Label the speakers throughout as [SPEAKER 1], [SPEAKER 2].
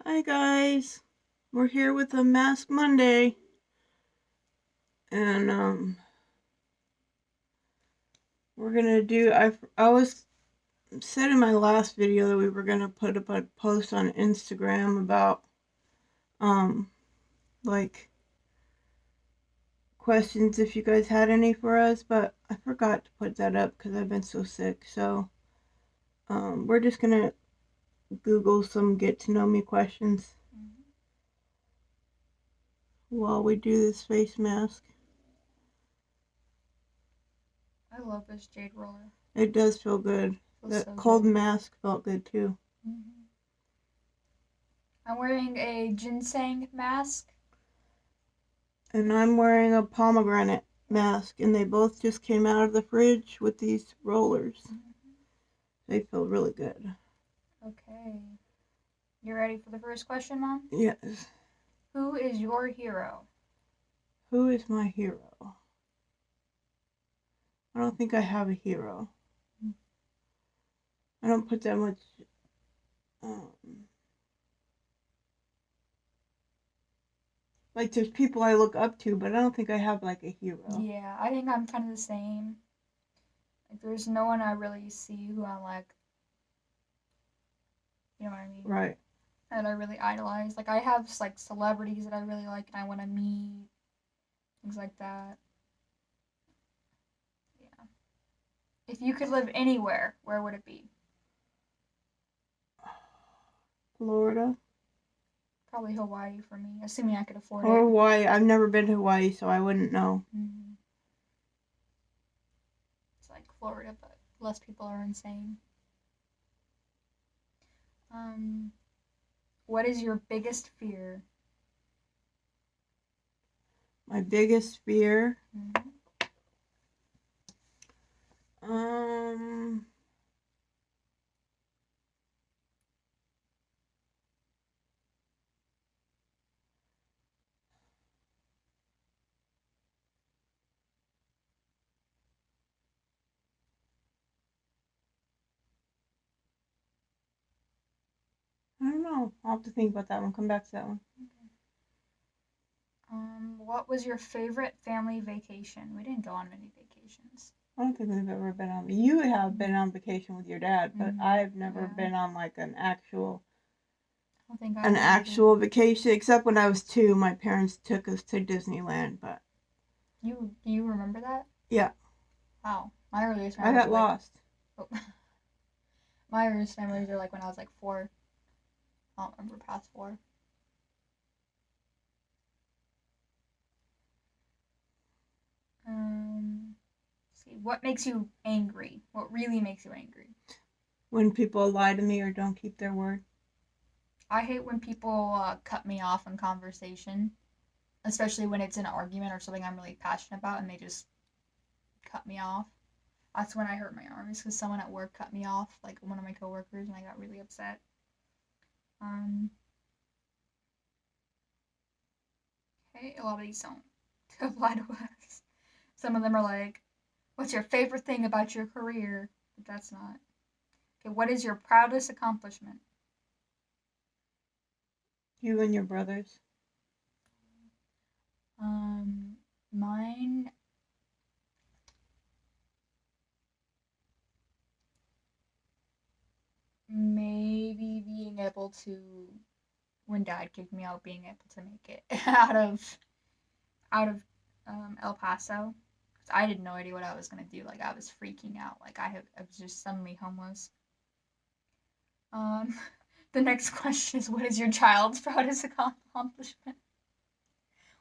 [SPEAKER 1] Hi guys, we're here with a Mask Monday, and we're gonna do. I was said in my last video that we were gonna put up a post on Instagram about um like questions if you guys had any for us, but I forgot to put that up because I've been so sick. So we're just gonna Google some get to know me questions while we do this face mask.
[SPEAKER 2] I love this jade roller.
[SPEAKER 1] It does feel good.
[SPEAKER 2] Feels
[SPEAKER 1] The
[SPEAKER 2] so
[SPEAKER 1] cold
[SPEAKER 2] good.
[SPEAKER 1] mask felt good too.
[SPEAKER 2] I'm wearing a ginseng mask.
[SPEAKER 1] And I'm wearing a pomegranate mask, and they both just came out of the fridge with these rollers. They feel really good.
[SPEAKER 2] Okay. You ready for the first question, Mom?
[SPEAKER 1] Yes.
[SPEAKER 2] Who is your hero?
[SPEAKER 1] Who is my hero? I don't think I have a hero. I don't put that much. Um, like, there's people I look up to, but I don't think I have, like, a hero.
[SPEAKER 2] Yeah, I think I'm kind of the same. Like, there's no one I really see who I'm like, you know what I mean?
[SPEAKER 1] Right.
[SPEAKER 2] That I really idolize. Like, I have like celebrities that I really like and I want to meet, things like that. Yeah. If you could live anywhere, where would it be?
[SPEAKER 1] Florida.
[SPEAKER 2] Probably Hawaii for me, assuming I could afford
[SPEAKER 1] Or
[SPEAKER 2] it.
[SPEAKER 1] Hawaii. I've never been to Hawaii, so I wouldn't know.
[SPEAKER 2] Mm-hmm. It's like Florida, but less people are insane. Um, what is your biggest fear?
[SPEAKER 1] My biggest fear.
[SPEAKER 2] Mm-hmm.
[SPEAKER 1] Um, I don't know. I'll have to think about that one. Come back to that one.
[SPEAKER 2] Okay. What was your favorite family vacation? We didn't go on many vacations.
[SPEAKER 1] I don't think we've ever been on. You have been on vacation with your dad, but
[SPEAKER 2] Mm-hmm.
[SPEAKER 1] I've never
[SPEAKER 2] Yeah,
[SPEAKER 1] been on like an actual
[SPEAKER 2] I don't think I
[SPEAKER 1] an
[SPEAKER 2] have either.
[SPEAKER 1] actual vacation. Except when I was 2, my parents took us to Disneyland. But
[SPEAKER 2] You do you remember that?
[SPEAKER 1] yeah,
[SPEAKER 2] Wow, my earliest
[SPEAKER 1] I
[SPEAKER 2] memories
[SPEAKER 1] got
[SPEAKER 2] are like,
[SPEAKER 1] lost.
[SPEAKER 2] oh, my earliest memories are like when I was like 4. I don't remember past 4. Let's see, what makes you angry? What really makes you angry?
[SPEAKER 1] When people lie to me or don't keep their word.
[SPEAKER 2] I hate when people cut me off in conversation, especially when it's an argument or something I'm really passionate about and they just cut me off. That's when I hurt my arms because someone at work cut me off, like one of my coworkers, and I got really upset. Um, okay, a lot of these don't apply to us. Some of them are like, "What's your favorite thing about your career?" But that's not. Okay, what is your proudest accomplishment?
[SPEAKER 1] You and your brothers.
[SPEAKER 2] Um, mine maybe being able to, when Dad kicked me out, being able to make it out of El Paso. I had no idea what I was gonna do. Like I was freaking out. I was just suddenly homeless. Um, the next question is, what is your child's proudest accomplishment?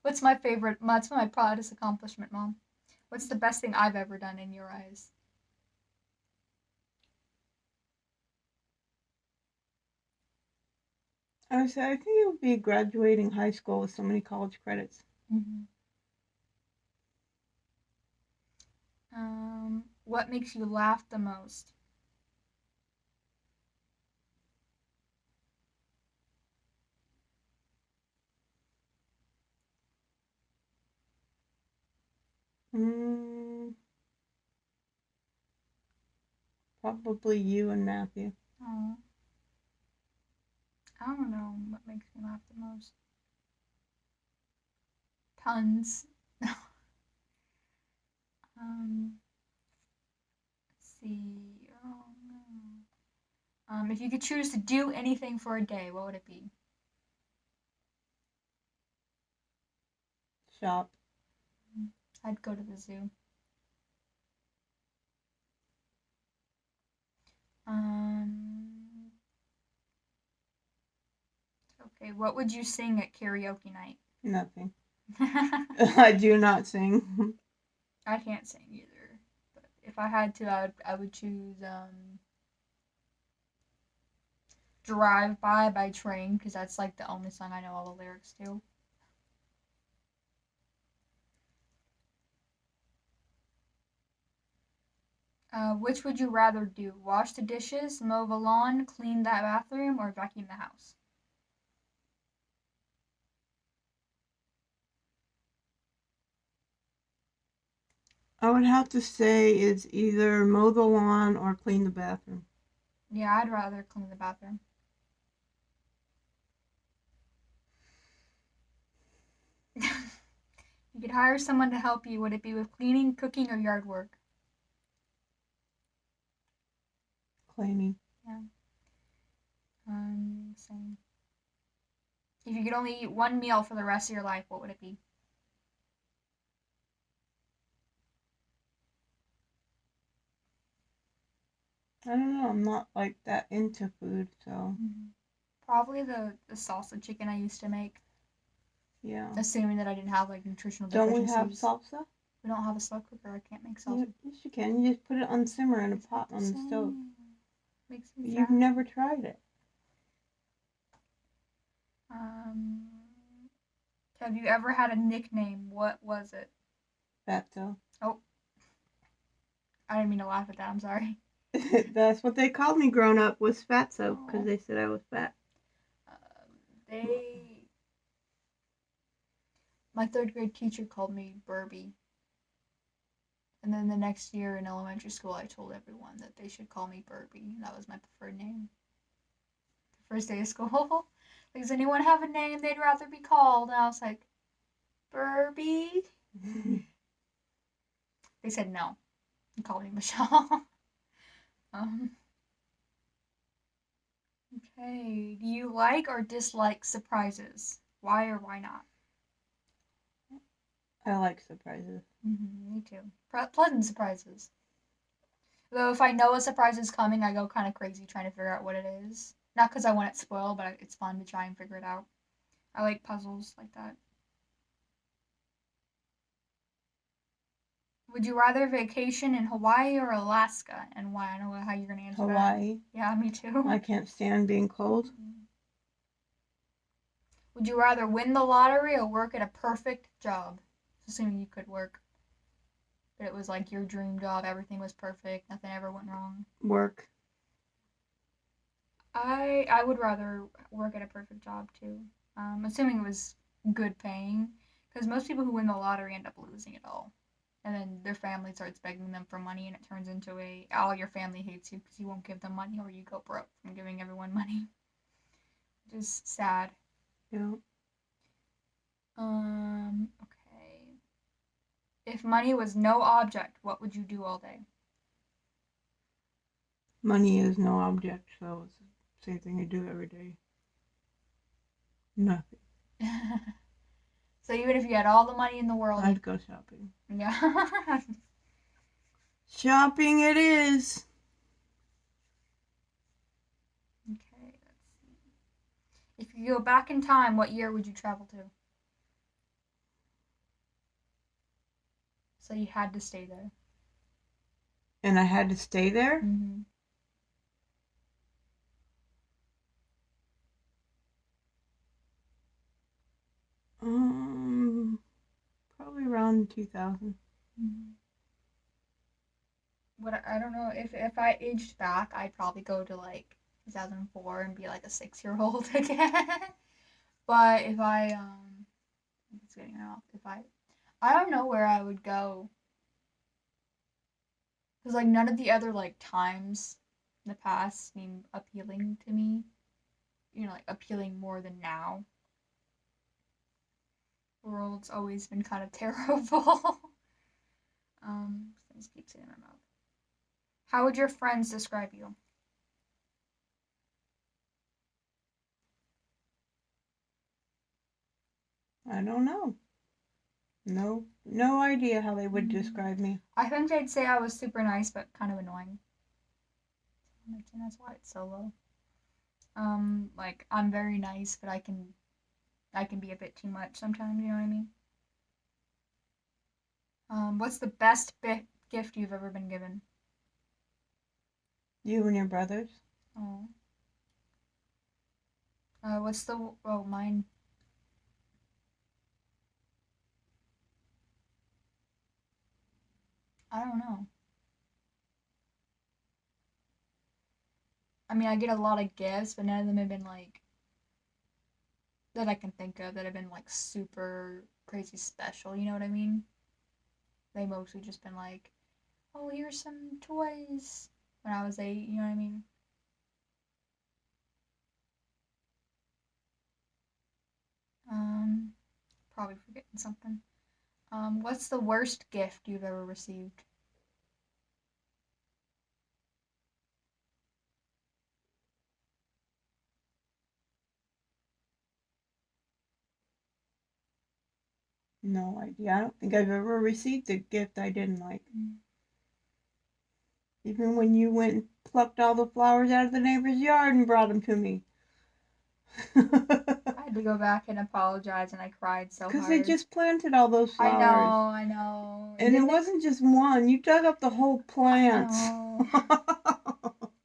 [SPEAKER 2] What's my proudest accomplishment, Mom? What's the best thing I've ever done in your eyes?
[SPEAKER 1] I think it would be graduating high school with so many college credits.
[SPEAKER 2] Mm-hmm. What makes you laugh the most?
[SPEAKER 1] Mm, probably you and Matthew.
[SPEAKER 2] Oh, I don't know what makes me laugh the most. Tons. Let's see. Oh no. If you could choose to do anything for a day, what would it be?
[SPEAKER 1] Shop.
[SPEAKER 2] I'd go to the zoo. Okay, what would you sing at karaoke night?
[SPEAKER 1] Nothing. I do not sing.
[SPEAKER 2] I can't sing either. But if I had to, I would choose Drive by Train, because that's like the only song I know all the lyrics to. Which would you rather do? Wash the dishes, mow the lawn, clean that bathroom, or vacuum the house?
[SPEAKER 1] I would have to say it's either mow the lawn or clean the bathroom.
[SPEAKER 2] Yeah, I'd rather clean the bathroom. You could hire someone to help you. Would it be with cleaning, cooking, or yard work?
[SPEAKER 1] Cleaning.
[SPEAKER 2] Yeah. Same. If you could only eat one meal for the rest of your life, what would it be?
[SPEAKER 1] I don't know. I'm not like that into food, so
[SPEAKER 2] Probably the salsa chicken I used to make,
[SPEAKER 1] yeah.
[SPEAKER 2] assuming that I didn't have like nutritional
[SPEAKER 1] Don't we
[SPEAKER 2] deficiencies.
[SPEAKER 1] have salsa?
[SPEAKER 2] We don't have a slow cooker. I can't make salsa.
[SPEAKER 1] Yes, you can. You just put it on simmer in a
[SPEAKER 2] It's
[SPEAKER 1] pot
[SPEAKER 2] not
[SPEAKER 1] on the
[SPEAKER 2] same.
[SPEAKER 1] stove.
[SPEAKER 2] Makes me
[SPEAKER 1] You've
[SPEAKER 2] sad.
[SPEAKER 1] never tried it.
[SPEAKER 2] Have you ever had a nickname? What was it?
[SPEAKER 1] Fatso.
[SPEAKER 2] Oh, I didn't mean to laugh at that. I'm sorry.
[SPEAKER 1] That's what they called me growing up, was Fatso, because they said I was fat.
[SPEAKER 2] My third grade teacher called me Burby. And then the next year in elementary school, I told everyone that they should call me Burby. That was my preferred name. The first day of school. Like, does anyone have a name they'd rather be called? And I was like, Burby? They said no. And called me Michelle. Okay. Do you like or dislike surprises? Why or why not?
[SPEAKER 1] I like surprises.
[SPEAKER 2] Me too. Pleasant surprises. Though if I know a surprise is coming, I go kind of crazy trying to figure out what it is. Not because I want it spoiled, but it's fun to try and figure it out. I like puzzles like that. Would you rather vacation in Hawaii or Alaska? And why? I don't know how you're going to answer
[SPEAKER 1] Hawaii.
[SPEAKER 2] that. Yeah, me too.
[SPEAKER 1] I can't stand being cold.
[SPEAKER 2] Would you rather win the lottery or work at a perfect job? Assuming you could work. But it was like your dream job, everything was perfect, nothing ever went wrong.
[SPEAKER 1] Work.
[SPEAKER 2] I would rather work at a perfect job too. Assuming it was good paying. Because most people who win the lottery end up losing it all. And then their family starts begging them for money, and it turns into all your family hates you because you won't give them money, or you go broke from giving everyone money. Which is sad.
[SPEAKER 1] Yeah.
[SPEAKER 2] Okay. If money was no object, what would you do all day?
[SPEAKER 1] Money is no object, so it's the same thing I do every day. Nothing.
[SPEAKER 2] So even if you had all the money in the world,
[SPEAKER 1] I'd go shopping.
[SPEAKER 2] Yeah.
[SPEAKER 1] Shopping it is.
[SPEAKER 2] Okay, let's see. If you go back in time, what year would you travel to? So you had to stay there.
[SPEAKER 1] And I had to stay there?
[SPEAKER 2] Mm-hmm.
[SPEAKER 1] Probably around 2000.
[SPEAKER 2] Mm-hmm. I don't know, if I aged back, I'd probably go to like 2004 and be like a 6-year-old again. But if it's getting off. I don't know where I would go. Because like none of the other like times in the past seem appealing to me. like appealing more than now. The world's always been kind of terrible. Things keep sitting in my mouth. How would your friends describe you?
[SPEAKER 1] I don't know. No idea how they would describe me.
[SPEAKER 2] I think they'd say I was super nice but kind of annoying. That's why it's so low. Like I'm very nice, but I can be a bit too much sometimes. You know what I mean? What's the best gift you've ever been given?
[SPEAKER 1] You and your brothers?
[SPEAKER 2] Oh. What's the mine? I don't know. I mean, I get a lot of gifts, but none of them have been like that I can think of that have been like super crazy special. You know what I mean? They mostly just been like, "Oh, here's some toys." When I was 8, you know what I mean? Um, Probably forgetting something. What's the worst gift you've ever received?
[SPEAKER 1] No idea. I don't think I've ever received a gift I didn't like. Even when you went and plucked all the flowers out of the neighbor's yard and brought them to me.
[SPEAKER 2] I had to go back and apologize, and I cried so hard.
[SPEAKER 1] Because they just planted all those flowers.
[SPEAKER 2] I know.
[SPEAKER 1] And it wasn't just one. You dug up the whole plant.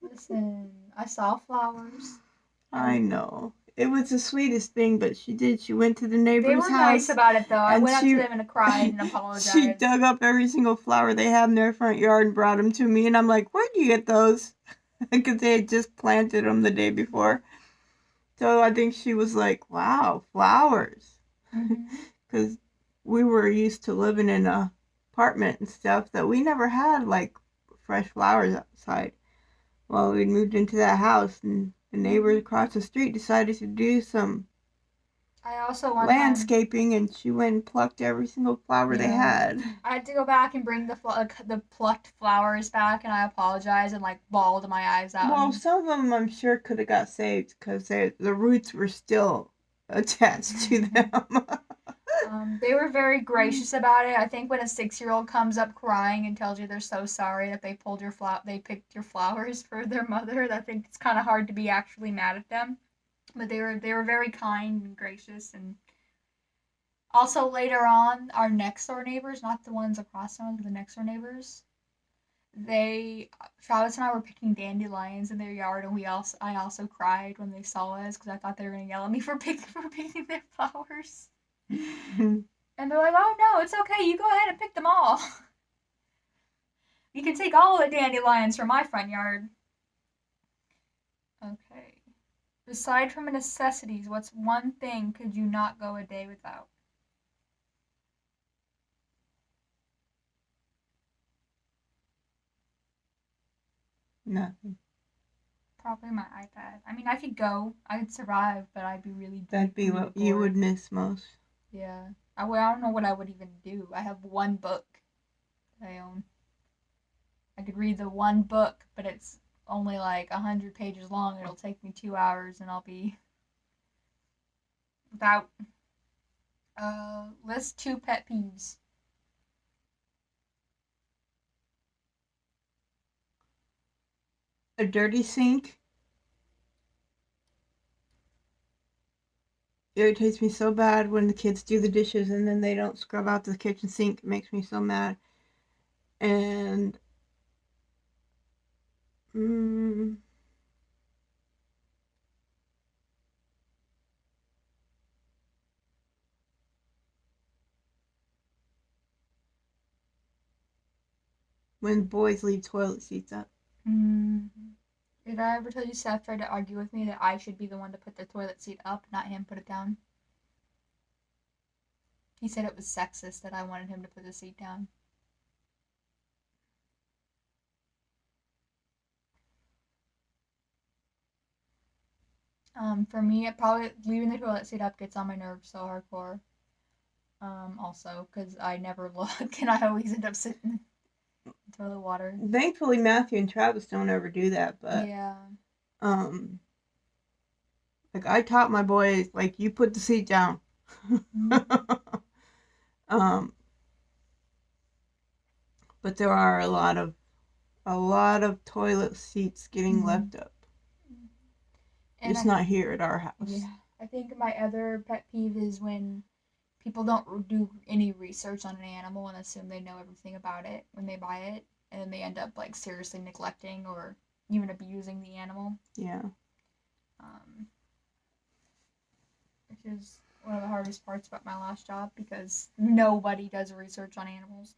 [SPEAKER 2] Listen, I saw flowers.
[SPEAKER 1] I know. It was the sweetest thing, but she did. She went to the neighbor's house.
[SPEAKER 2] They were nice about it, though. I went up to them and cried and apologized.
[SPEAKER 1] She dug up every single flower they had in their front yard and brought them to me. And I'm like, where'd you get those? Because they had just planted them the day before. So I think she was like, wow, flowers. Because we were used to living in an apartment and stuff that we never had, like, fresh flowers outside. Well, we moved into that house, and the neighbors across the street decided to do some landscaping, and she went and plucked every single flower they had.
[SPEAKER 2] I had to go back and bring the plucked flowers back, and I apologized and like bawled my eyes out.
[SPEAKER 1] Well, some of them I'm sure could have got saved because the roots were still attached to them.
[SPEAKER 2] They were very gracious about it. I think when a 6-year-old comes up crying and tells you they're so sorry that they picked your flowers for their mother, I think it's kind of hard to be actually mad at them. But they were very kind and gracious. And also later on, our next door neighbors, not the ones across from us, but the next door neighbors, Travis and I were picking dandelions in their yard, and I also cried when they saw us because I thought they were gonna yell at me for picking their flowers. And they're like, "Oh no, it's okay. You go ahead and pick them all. You can take all the dandelions from my front yard." Okay. Aside from necessities, what's one thing could you not go a day without?
[SPEAKER 1] Nothing.
[SPEAKER 2] Probably my iPad. I mean, I could survive, but I'd be really bored.
[SPEAKER 1] That'd be what you would miss most.
[SPEAKER 2] Yeah. I don't know what I would even do. I have one book that I own. I could read the one book, but it's only like 100 pages long. It'll take me 2 hours, and I'll be without. List 2 pet peeves.
[SPEAKER 1] A dirty sink irritates me so bad when the kids do the dishes and then they don't scrub out the kitchen sink. It makes me so mad. And when boys leave toilet seats up.
[SPEAKER 2] Did I ever tell you Seth tried to argue with me that I should be the one to put the toilet seat up, not him put it down? He said it was sexist that I wanted him to put the seat down. For me, it probably leaving the toilet seat up gets on my nerves so hardcore. Also, because I never look and I always end up sitting in toilet water.
[SPEAKER 1] Thankfully, Matthew and Travis don't ever do that, but
[SPEAKER 2] Yeah.
[SPEAKER 1] um, like I taught my boys, like you put the seat down. um, but there are a lot of toilet seats getting left up.
[SPEAKER 2] And
[SPEAKER 1] It's not here at our house.
[SPEAKER 2] Yeah, I think my other pet peeve is when people don't do any research on an animal and assume they know everything about it when they buy it, and then they end up like seriously neglecting or even abusing the animal.
[SPEAKER 1] Yeah.
[SPEAKER 2] Which is one of the hardest parts about my last job because nobody does research on animals.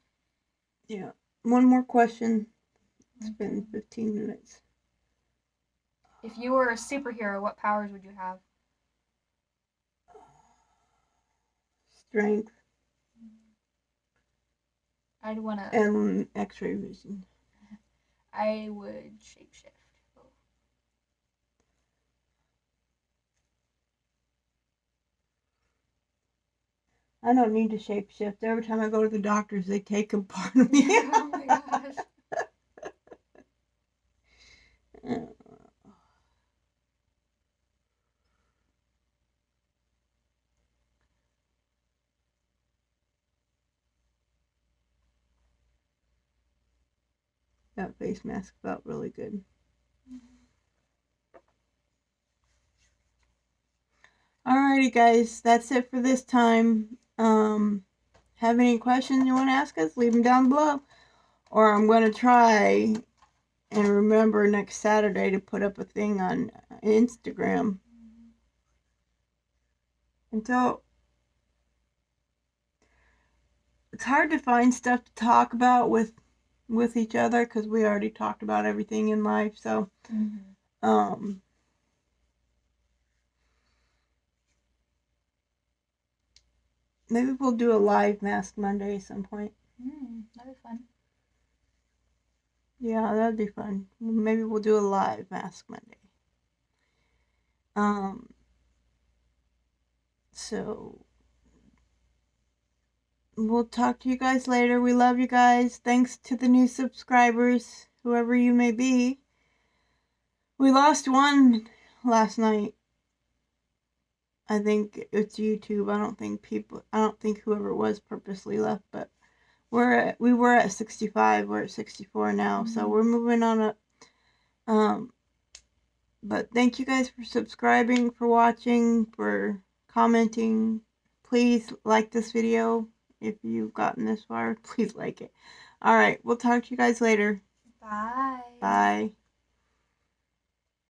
[SPEAKER 1] Yeah. One more question. It's been 15 minutes.
[SPEAKER 2] If you were a superhero, what powers would you have?
[SPEAKER 1] Strength.
[SPEAKER 2] I'd want to.
[SPEAKER 1] And X-ray vision.
[SPEAKER 2] I would shapeshift.
[SPEAKER 1] I don't need to shapeshift. Every time I go to the doctors, they take a part of me.
[SPEAKER 2] Oh my gosh.
[SPEAKER 1] That face mask felt really good. Alrighty, guys, that's it for this time. Have any questions you want to ask us? Leave them down below. Or I'm going to try and remember next Saturday to put up a thing on Instagram. Until it's hard to find stuff to talk about with each other because we already talked about everything in life. So, maybe we'll do a live Mask Monday at some point.
[SPEAKER 2] That'd be fun.
[SPEAKER 1] Yeah, that'd be fun. Maybe we'll do a live Mask Monday. So we'll talk to you guys later. We love you guys. Thanks to the new subscribers, whoever you may be. We lost one last night. I think it's YouTube. I don't think whoever it was purposely left, but we were at 65. We're at 64 now, so we're moving on up. But thank you guys for subscribing, for watching, for commenting. Please like this video. If you've gotten this far, please like it. Alright, we'll talk to you guys later.
[SPEAKER 2] Bye.
[SPEAKER 1] Bye.